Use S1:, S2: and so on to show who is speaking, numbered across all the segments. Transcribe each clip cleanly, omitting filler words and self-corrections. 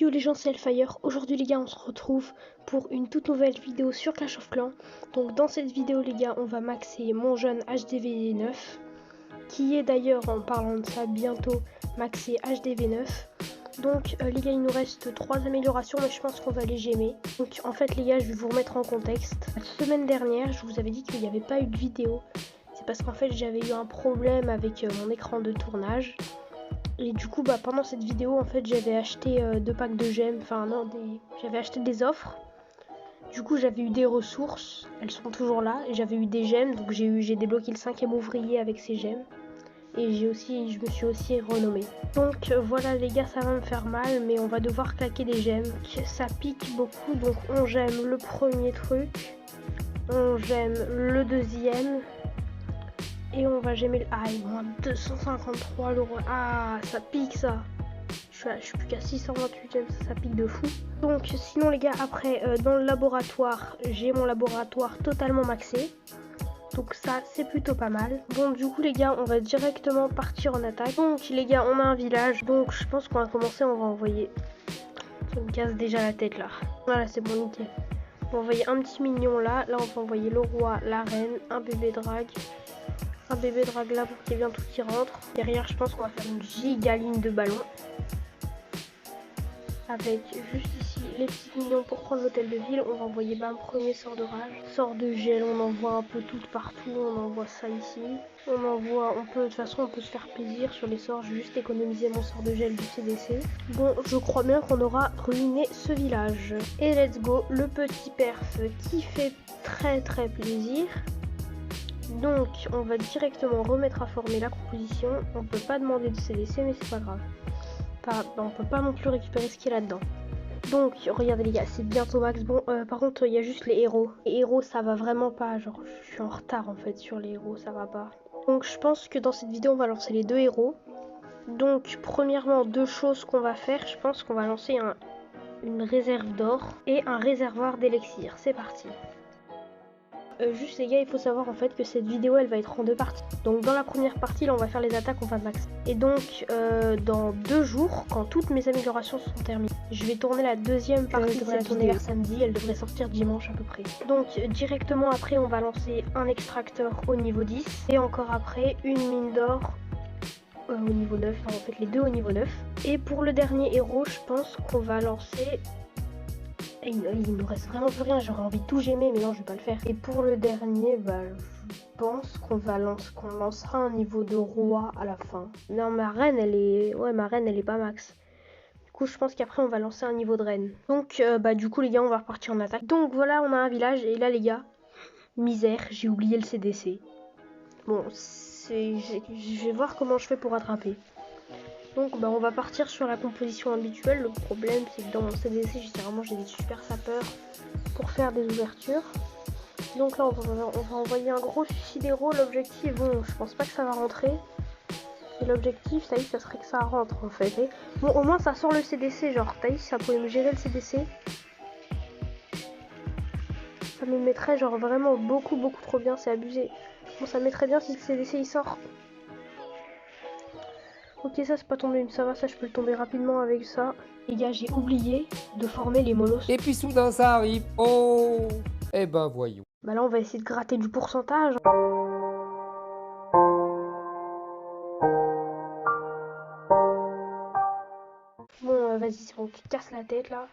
S1: Yo les gens, c'est Hellfire. Aujourd'hui les gars, on se retrouve pour une toute nouvelle vidéo sur Clash of Clans. Donc dans cette vidéo les gars, on va maxer mon jeune HDV 9, qui est d'ailleurs, en parlant de ça, bientôt maxé HDV 9. Donc les gars, il nous reste 3 améliorations, mais je pense qu'on va les gémer. Donc en fait les gars, je vais vous remettre en contexte. La semaine dernière, je vous avais dit qu'il n'y avait pas eu de vidéo. C'est parce qu'en fait j'avais eu un problème avec mon écran de tournage. Et du coup, pendant cette vidéo, en fait, j'avais acheté 2 packs de gemmes. Enfin, non, j'avais acheté des offres. Du coup, j'avais eu des ressources. Elles sont toujours là. Et j'avais eu des gemmes. Donc, j'ai débloqué le 5e ouvrier avec ces gemmes. Et je me suis aussi renommé. Donc, voilà, les gars, ça va me faire mal. Mais on va devoir claquer des gemmes. Ça pique beaucoup. Donc, on gemme le premier truc. On gemme le deuxième. Et on va gemmer le... Ah, il moins 253 l'euro. Ah, ça pique ça. Je suis plus qu'à 628ème, ça pique de fou. Donc sinon les gars, après dans le laboratoire, j'ai mon laboratoire totalement maxé. Donc ça c'est plutôt pas mal. Bon du coup les gars, on va directement partir en attaque. Donc les gars, on a un village. Donc je pense qu'on va commencer, on va envoyer... Ça me casse déjà la tête là. Voilà, c'est bon, nickel. On va envoyer un petit mignon là. Là on va envoyer le roi, la reine, un bébé drague. Un bébé drague là pour qu'il y ait bien tout qui rentre. Derrière, je pense qu'on va faire une giga ligne de ballon. Avec juste ici les petits mignons pour prendre l'hôtel de ville. On va envoyer un premier sort de rage. Sort de gel, on envoie un peu tout partout. On envoie ça ici. De toute façon, on peut se faire plaisir sur les sorts. Je vais juste économiser mon sort de gel du CDC. Bon, je crois bien qu'on aura ruiné ce village. Et let's go, le petit perf qui fait très plaisir. Donc on va directement remettre à former la composition. On peut pas demander de CDC, mais c'est pas grave. On peut pas non plus récupérer ce qui est là-dedans. Donc regardez les gars, c'est bientôt max. Bon par contre il y a juste les héros. Les héros ça va vraiment pas, genre je suis en retard en fait sur les héros, ça va pas. Donc je pense que dans cette vidéo on va lancer les 2 héros. Donc premièrement, 2 choses qu'on va faire, je pense qu'on va lancer une réserve d'or et un réservoir d'élixir. C'est parti. Juste les gars, il faut savoir en fait que cette vidéo elle va être en 2 parties. Donc dans la première partie là on va faire les attaques, on va max. Et donc dans 2 jours, quand toutes mes améliorations sont terminées, je vais tourner la deuxième partie. Je devrais la tourner vers samedi, elle devrait sortir dimanche à peu près. Donc directement après on va lancer un extracteur au niveau 10. Et encore après une mine d'or au niveau 9, enfin en fait les 2 au niveau 9. Et pour le dernier héros, je pense qu'on va lancer... Il nous reste vraiment plus rien, j'aurais envie de tout gemmer mais non je vais pas le faire. Et pour le dernier, je pense qu'on lancera un niveau de roi à la fin. Non, ma reine elle est pas max. Du coup je pense qu'après on va lancer un niveau de reine. Donc du coup les gars on va repartir en attaque. Donc voilà, on a un village et là les gars, misère, j'ai oublié le CDC. Bon, je vais voir comment je fais pour rattraper. Donc on va partir sur la composition habituelle. Le problème c'est que dans mon CDC généralement j'ai des super sapeurs pour faire des ouvertures. Donc là on va envoyer un gros suicide héros. L'objectif, bon je pense pas que ça va rentrer. Et l'objectif ça serait que ça rentre en fait. Et bon au moins ça sort le CDC, genre Thaïs ça pourrait me gérer le CDC. Ça me mettrait genre vraiment beaucoup trop bien, c'est abusé. Bon ça me mettrait bien si le CDC il sort. Ok, ça c'est pas tombé, ça va, ça je peux le tomber rapidement avec ça. Les gars, j'ai oublié de former les molosses.
S2: Et puis soudain ça arrive. Oh, eh ben voyons.
S1: Bah là on va essayer de gratter du pourcentage. Bon vas-y, c'est bon, tu te casses la tête là.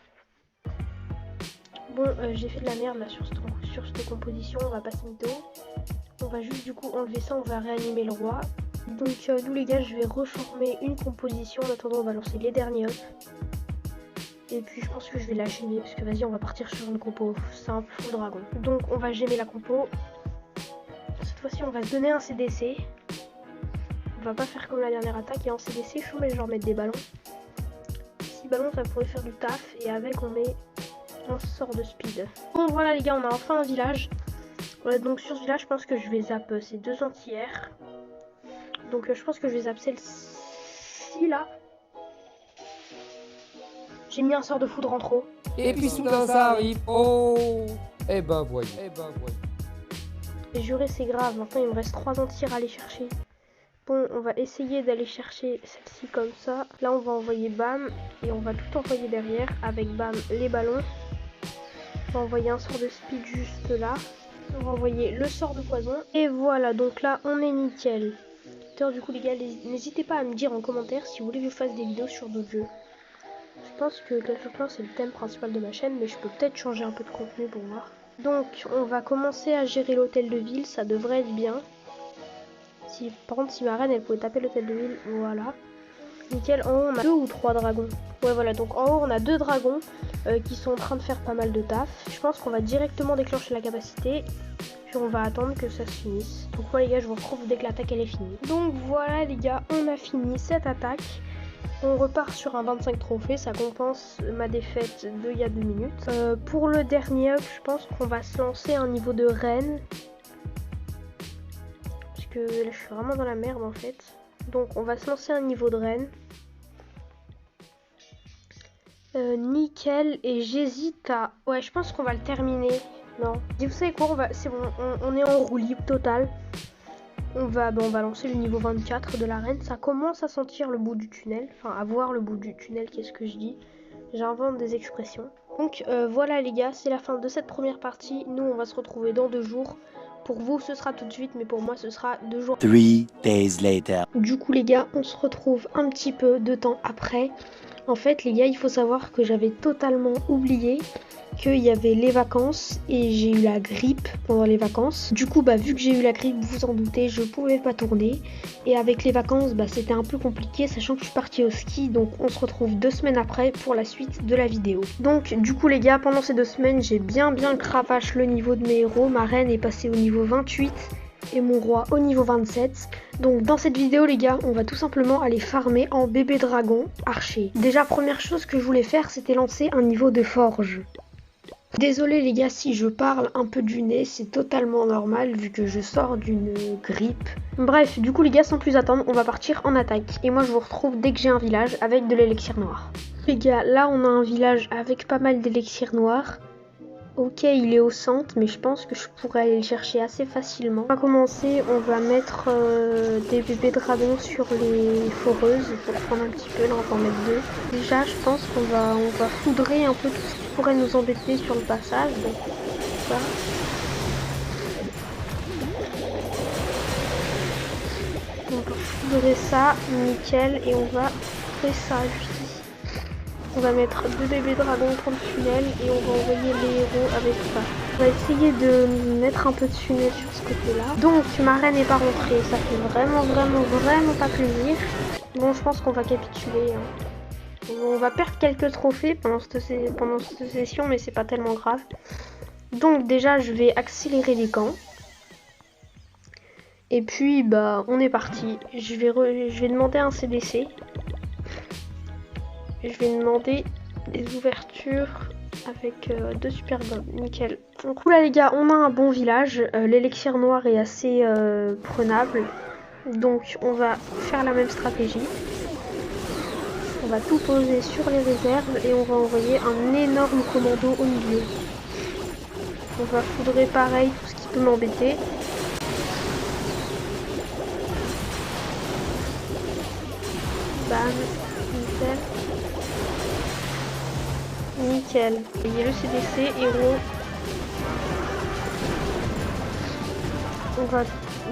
S1: Bon j'ai fait de la merde là sur cette composition, on va passer mytho. On va juste du coup enlever ça, on va réanimer le roi. Donc nous les gars, je vais reformer une composition. En attendant on va lancer les derniers hops. Et puis je pense que je vais la gémer parce que vas-y on va partir sur une compo simple full dragon. Donc on va gémer la compo. Cette fois-ci on va se donner un CDC. On va pas faire comme la dernière attaque et en CDC je vais genre mettre des ballons. 6 ballons ça pourrait faire du taf et avec on met un sort de speed. Bon voilà les gars, on a enfin un village. Donc sur ce village je pense que je vais zap ces 2 anti-air. Donc je pense que je vais zap celle-ci là. J'ai mis un sort de foudre en trop.
S2: Et puis soudain ça arrive. Oh, eh ben voyons.
S1: Et juré c'est grave, maintenant il me reste 3 anti-air à aller chercher. Bon, on va essayer d'aller chercher celle-ci comme ça. Là, on va envoyer Bam et on va tout envoyer derrière avec Bam les ballons. On va envoyer un sort de speed juste là. On va envoyer le sort de poison. Et voilà, donc là, on est nickel. Du coup, les gars, n'hésitez pas à me dire en commentaire si vous voulez que je fasse des vidéos sur d'autres jeux. Je pense que Clash of Clans, c'est le thème principal de ma chaîne, mais je peux peut-être changer un peu de contenu pour voir. Donc, on va commencer à gérer l'hôtel de ville, ça devrait être bien. Par contre, si ma reine, elle pouvait taper l'hôtel de ville, voilà. Nickel, en haut, on a 2 ou 3 dragons. Ouais, voilà, donc en haut, on a 2 dragons qui sont en train de faire pas mal de taf. Je pense qu'on va directement déclencher la capacité. Puis on va attendre que ça se finisse. Donc moi, les gars, je vous retrouve dès que l'attaque, elle est finie. Donc voilà, les gars, on a fini cette attaque. On repart sur un 25 trophées, ça compense ma défaite d'il y a 2 minutes. Pour le dernier up, je pense qu'on va se lancer un niveau de reine. Parce que là, je suis vraiment dans la merde en fait. Donc on va se lancer un niveau de reine. Nickel, et j'hésite à... Ouais, je pense qu'on va le terminer. Non. Vous savez quoi, c'est bon, on est en roue libre totale. On va lancer le niveau 24 de l'arène. Ça commence à sentir le bout du tunnel. Enfin, à voir le bout du tunnel, qu'est-ce que je dis. J'invente des expressions. Donc voilà les gars, c'est la fin de cette première partie. Nous, on va se retrouver dans 2 jours. Pour vous, ce sera tout de suite, mais pour moi, ce sera 2 jours.
S3: 3 days later.
S1: Du coup, les gars, on se retrouve un petit peu de temps après. En fait, les gars, il faut savoir que j'avais totalement oublié qu'il y avait les vacances et j'ai eu la grippe pendant les vacances. Du coup, vu que j'ai eu la grippe, vous vous en doutez, je pouvais pas tourner. Et avec les vacances, c'était un peu compliqué, sachant que je suis partie au ski. Donc, on se retrouve 2 semaines après pour la suite de la vidéo. Donc, du coup, les gars, pendant ces 2 semaines, j'ai bien cravache le niveau de mes héros. Ma reine est passée au niveau 28. Et mon roi au niveau 27. Donc dans cette vidéo les gars, on va tout simplement aller farmer en bébé dragon archer. Déjà première chose que je voulais faire, c'était lancer un niveau de forge. Désolé les gars si je parle un peu du nez, c'est totalement normal vu que je sors d'une grippe. Bref, du coup les gars, sans plus attendre, on va partir en attaque. Et moi je vous retrouve dès que j'ai un village avec de l'élixir noir. Les gars, là on a un village avec pas mal d'élixir noir. Ok, il est au centre, mais je pense que je pourrais aller le chercher assez facilement. On va commencer, on va mettre des bébés dragons sur les foreuses pour prendre un petit peu, là on va en mettre 2. Déjà, je pense qu'on va foudrer un peu tout ce qui pourrait nous embêter sur le passage. Donc, ça. On va foudrer ça, nickel, et on va foudrer ça juste ici. On va mettre 2 bébés dragons pour le tunnel et on va envoyer les héros avec ça. On va essayer de mettre un peu de tunnel sur ce côté-là. Donc ma reine n'est pas rentrée, ça fait vraiment pas plaisir. Bon, je pense qu'on va capituler. On va perdre quelques trophées pendant cette session, mais c'est pas tellement grave. Donc déjà, je vais accélérer les camps. Et puis, on est parti. Je vais demander un CDC. Je vais demander des ouvertures avec 2 super bombes, nickel. Donc là les gars, on a un bon village, l'élixir noir est assez prenable, donc on va faire la même stratégie. On va tout poser sur les réserves et on va envoyer un énorme commando au milieu. On va foudrer pareil tout ce qui peut m'embêter. Bam, nickel. Nickel. Il y a le CDC, héros.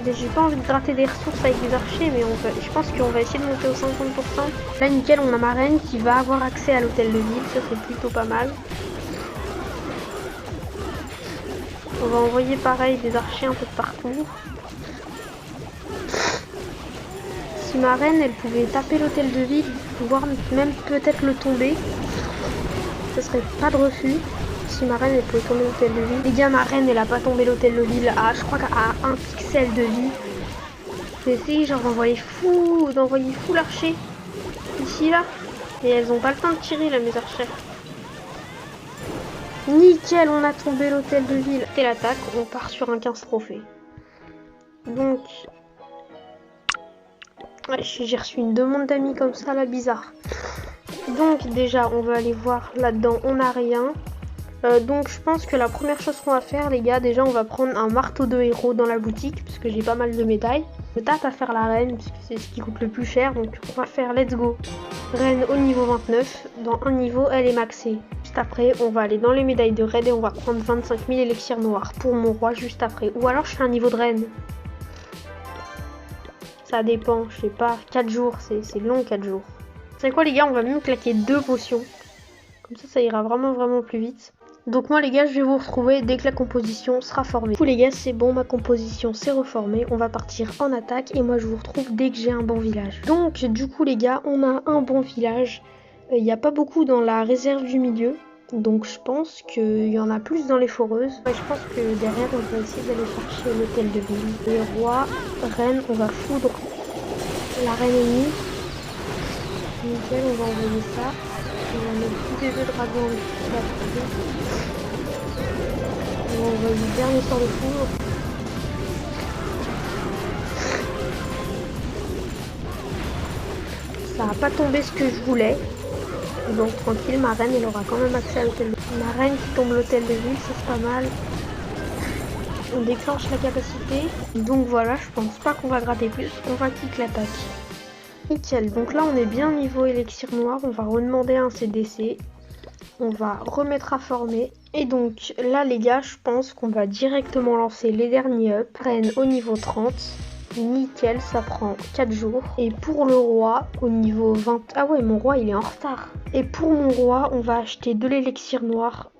S1: J'ai pas envie de gratter des ressources avec des archers, mais je pense qu'on va essayer de monter au 50%. Là, nickel, on a ma reine qui va avoir accès à l'hôtel de ville, ça c'est plutôt pas mal. On va envoyer pareil des archers un peu de partout. Si ma reine, elle pouvait taper l'hôtel de ville, voire même peut-être le tomber, ce serait pas de refus. Si ma reine elle pouvait tomber l'hôtel de ville. Les gars, ma reine elle a pas tombé l'hôtel de ville à, je crois qu'à 1 pixel de vie. J'ai essayé genre d'envoyer fou l'archer ici là. Et elles ont pas le temps de tirer là mes archères. Nickel, on a tombé l'hôtel de ville. Et l'attaque, on part sur un 15 trophées. Donc ouais, j'ai reçu une demande d'amis comme ça là, bizarre. Donc déjà on va aller voir là-dedans, on n'a rien. Donc je pense que la première chose qu'on va faire les gars, déjà on va prendre un marteau de héros dans la boutique parce que j'ai pas mal de médailles. Je tâte à faire la reine, puisque c'est ce qui coûte le plus cher, donc on va faire let's go. Reine au niveau 29, dans un niveau elle est maxée. Juste après, on va aller dans les médailles de raid et on va prendre 25 000 élixirs noirs pour mon roi juste après. Ou alors je fais un niveau de reine. Ça dépend, je sais pas, 4 jours, c'est long 4 jours. C'est quoi les gars, on va même claquer 2 potions. Comme ça ira vraiment plus vite. Donc moi les gars, je vais vous retrouver dès que la composition sera formée. Du coup les gars, c'est bon, ma composition s'est reformée. On va partir en attaque et moi je vous retrouve dès que j'ai un bon village. Donc du coup les gars, on a un bon village. Il n'y a pas beaucoup dans la réserve du milieu. Donc je pense qu'il y en a plus dans les foreuses. Ouais, je pense que derrière on va essayer d'aller chercher l'hôtel de ville. Le roi, reine, on va foudre la reine ennemie. Nickel, on va envoyer ça. On va mettre tous les œufs de dragon là. On va envoyer le dernier sort de foudre. Ça n'a pas tombé ce que je voulais. Donc tranquille, ma reine elle aura quand même accès à l'hôtel de ville. Ma reine qui tombe l'hôtel de ville, ça c'est pas mal. On déclenche la capacité. Donc voilà, je pense pas qu'on va gratter plus. On va kick l'attaque. Nickel, donc là on est bien niveau élixir noir. On va redemander un CDC. On va remettre à former. Et donc là les gars, je pense qu'on va directement lancer les derniers up. Reine au niveau 30. Nickel, ça prend 4 jours. Et pour le roi, au niveau 20... Ah ouais, mon roi, il est en retard. Et pour mon roi, on va acheter de l'élixir noir.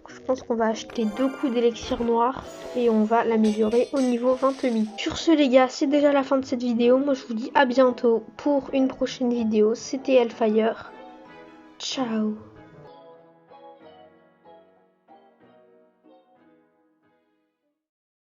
S1: Je pense qu'on va acheter 2 coups d'élixir noir. Et on va l'améliorer au niveau 28. Sur ce, les gars, c'est déjà la fin de cette vidéo. Moi, je vous dis à bientôt pour une prochaine vidéo. C'était Hellfire. Ciao.